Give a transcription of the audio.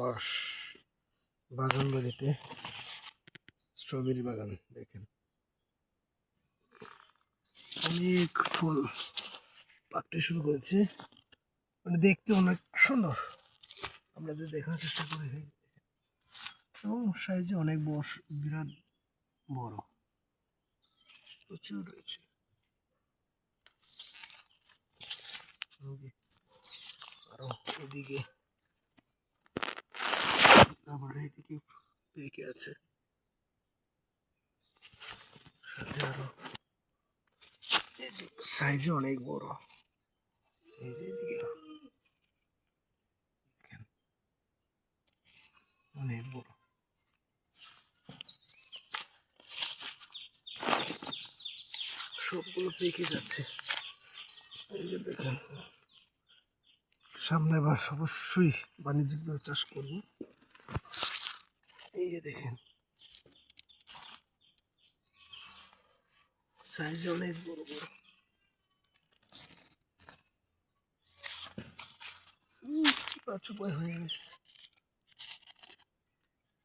আমার বাগান বাড়িতে স্ট্রবেরি বাগান দেখেন, অনেক ফল পাকতে শুরু করেছে, মানে দেখতে অনেক সুন্দর। আপনাদের দেখানোর চেষ্টা করি এবং সাইজে অনেক বিরাট বড়, প্রচুর রয়েছে। আরো এদিকে আবার এদিকে পেকে আছে, সাথে আরো সাইজে অনেক বড়। এই যে এদিকে অনেক বড়, সবগুলো পেকে যাচ্ছে। এই যে দেখেন, সামনে আবার অবশ্যই বাণিজ্যিকভাবে চাষ করব। এই যে দেখেন, সাইজ অনেক বড় বড়। চিপা চুপাই হয়ে গেছে।